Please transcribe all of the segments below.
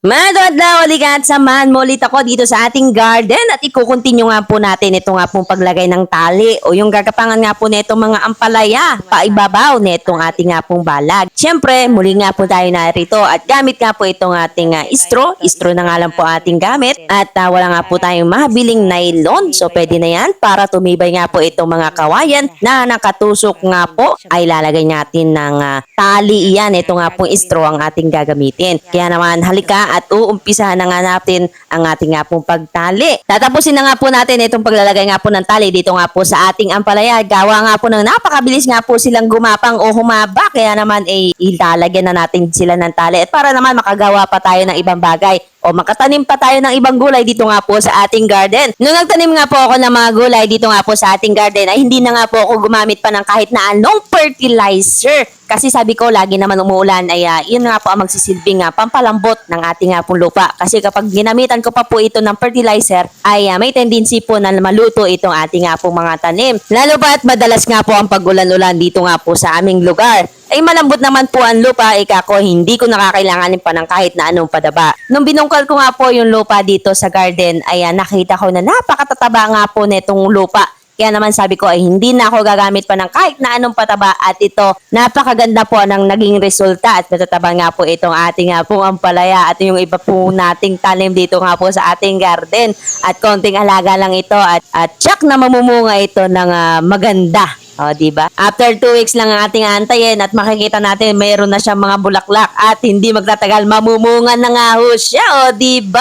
Madod at samahan mo ulit ako dito sa ating garden at ikukontinue nga po natin ito nga pong paglagay ng tali o yung gagapangan nga po nitong mga ampalaya paibabaw nitong ating nga pong balag. Siyempre, muli nga po tayo narito at gamit nga po itong ating istro na nga lang po ating gamit at wala nga po tayong mahabiling nylon so pwede na yan para tumibay nga po itong mga kawayan na nakatusok nga po ay lalagay natin ng tali iyan. Ito nga pong istro ang ating gagamitin. Kaya naman halika at uumpisahan na nga natin ang ating nga pong pagtali. Tatapusin na nga po natin itong paglalagay nga po ng tali dito nga po sa ating ampalaya. Gawa nga po ng napakabilis nga po silang gumapang o humaba. Kaya naman ilalagyan na natin sila ng tali. At para naman makagawa pa tayo ng ibang bagay o makatanim pa tayo ng ibang gulay dito nga po sa ating garden. Nung nagtanim nga po ako ng mga gulay dito nga po sa ating garden ay hindi na nga po ako gumamit pa ng kahit na anong fertilizer. Kasi sabi ko lagi naman umuulan ay yun nga po ang magsisilbing pampalambot ng ating nga pong lupa. Kasi kapag ginamitan ko pa po ito ng fertilizer ay may tendency po na maluto itong ating nga pong mga tanim. Lalo pa at madalas nga po ang pag-ulan-ulan dito nga po sa aming lugar. Ay malambot naman po ang lupa, kako hindi ko nakakailanganin pa ng kahit na anong padaba. Nung binungkal ko nga po yung lupa dito sa garden, ay nakita ko na napakatataba nga po netong lupa. Kaya naman sabi ko ay hindi na ako gagamit pa ng kahit na anong pataba at ito napakaganda po ng naging resulta at matataba nga po itong ating nga pong ampalaya at yung iba po nating tanim dito nga po sa ating garden at konting alaga lang ito at tsak na mamumunga ito ng maganda. O, diba? After 2 weeks lang ang ating antayin at makikita natin mayroon na siyang mga bulaklak at hindi magtatagal mamumunga na nga ho siya, o, diba?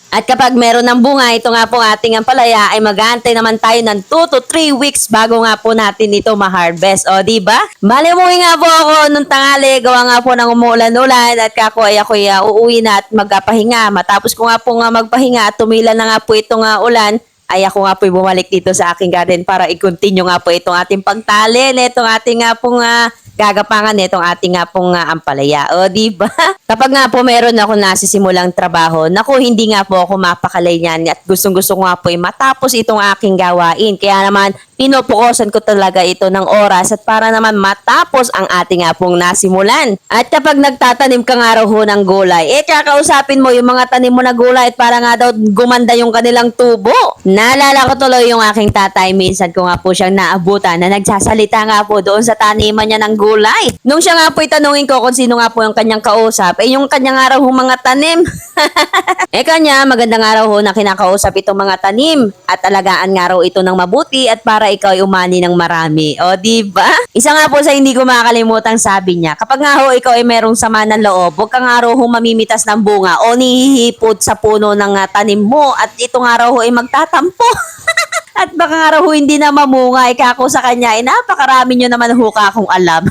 At kapag meron ng bunga, ito nga po ating ampalaya ay mag-aantay naman tayo ng 2 to 3 weeks bago nga po natin ito ma-harvest. O, diba? Balimuhin nga po ako nung tanghali, gawa nga po ng umuulan-ulan at ako ay uuwi na at magpahinga. Matapos ko nga po magpahinga at tumila na nga po itong ulan, ay ako nga po'y bumalik dito sa aking garden para i-continue nga po itong ating pagtali nitong ating nga pong gagapangan nitong ating nga pong ampalaya. O, diba? Kapag nga po meron ako nasisimulang trabaho, naku, hindi nga po ako mapakalay niyan at gustong-gusto ko nga po matapos itong aking gawain. Kaya naman, pinupukosan ko talaga ito ng oras at para naman matapos ang ating nga pong nasimulan. At kapag nagtatanim ka nga raw ho ng gulay, kakausapin mo yung mga tanim mo na gulay at para nga daw gumanda yung kanilang tubo. Naalala ko tuloy yung aking tatay, minsan ko nga po siyang naabutan na nagsasalita nga po doon sa taniman niya ng gulay. Nung siya nga po itanungin ko kung sino nga po yung kanyang kausap, yung kanya nga raw ho mga tanim. Kanya, maganda nga raw ho na kinakausap itong mga tanim at alagaan nga raw ito ng mabuti at para ikaw ay umani ng marami. O, diba? Isa nga po sa hindi ko makakalimutang sabi niya, kapag nga ho ikaw ay merong sama ng loob, huwag ka nga raw ho mamimitas ng bunga o nihihipot sa puno ng tanim mo at ito nga raw ho ay magtatampo. At baka nga raw ho hindi na mamunga, kako sa kanya, napakarami nyo naman ho kakong alam.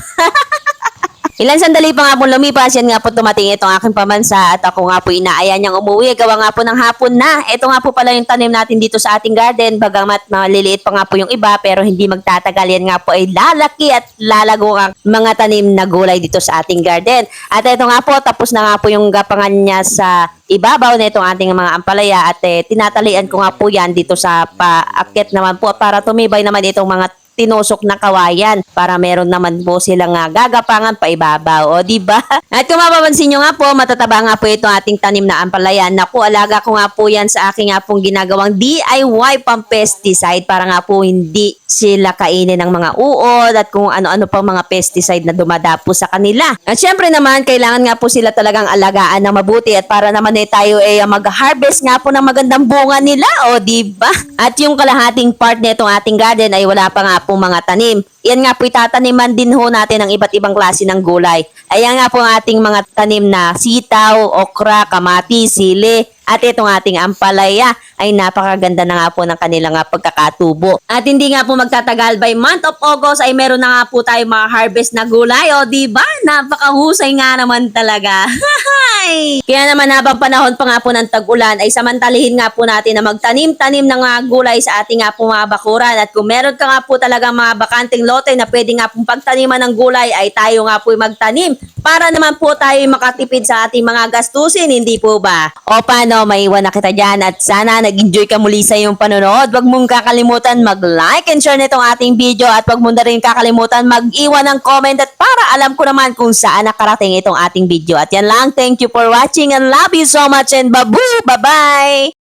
Ilan sandali pa nga po lumipas, yan nga po tumating itong aking pamansa at ako nga po inaaya niyang umuwi. Gawa nga po ng hapon na. Ito nga po pala yung tanim natin dito sa ating garden. Bagamat maliliit pa nga po yung iba pero hindi magtatagal. Yan nga po ay lalaki at lalago ang mga tanim na gulay dito sa ating garden. At ito nga po, tapos na nga po yung gapangan niya sa ibabaw na itong ating mga ampalaya at tinatalian ko nga po yan dito sa paakit naman po para tumibay naman itong mga tinusok na kawayan para meron naman po silang gagapangan pa ibabaw. O, diba? At kung mapapansin nyo nga po, matataba nga po itong ating tanim na ampalaya. Naku, alaga ko nga po yan sa aking nga pong ginagawang DIY pang pesticide para nga po hindi sila kainin ng mga uod at kung ano-ano pang mga pesticide na dumadapo sa kanila. At syempre naman, kailangan nga po sila talagang alagaan na mabuti at para naman tayo mag-harvest nga po ng magandang bunga nila. O, diba? At yung kalahating part nitong ating garden ay wala pa nga po mga tanim. Yan nga po itataniman din ho natin ng iba't ibang klase ng gulay. Ayan nga po ang ating mga tanim na sitaw, okra, kamatis, sili, at itong ating ampalaya ay napakaganda na nga po ng kanilang pagkakatubo. At hindi nga po magtatagal by month of August ay meron na nga po tayo mga harvest na gulay. O, diba? Napakahusay nga naman talaga. Kaya naman habang panahon pa nga po ng tag-ulan ay samantalihin nga po natin na magtanim-tanim ng gulay sa ating nga po mga bakuran. At kung meron ka nga po talaga mga bakanting lote na pwede nga pong pagtaniman ng gulay ay tayo nga po magtanim para naman po tayo makatipid sa ating mga gastusin, hindi po ba? O paano? ikaw, maiwan na kita dyan at sana nag-enjoy ka muli sa iyong panonood. Huwag mong kakalimutan mag-like and share nitong ating video at huwag mo na rin kakalimutan mag-iwan ng comment at para alam ko naman kung saan nakarating itong ating video. At yan lang, thank you for watching and love you so much and babu! Bye-bye!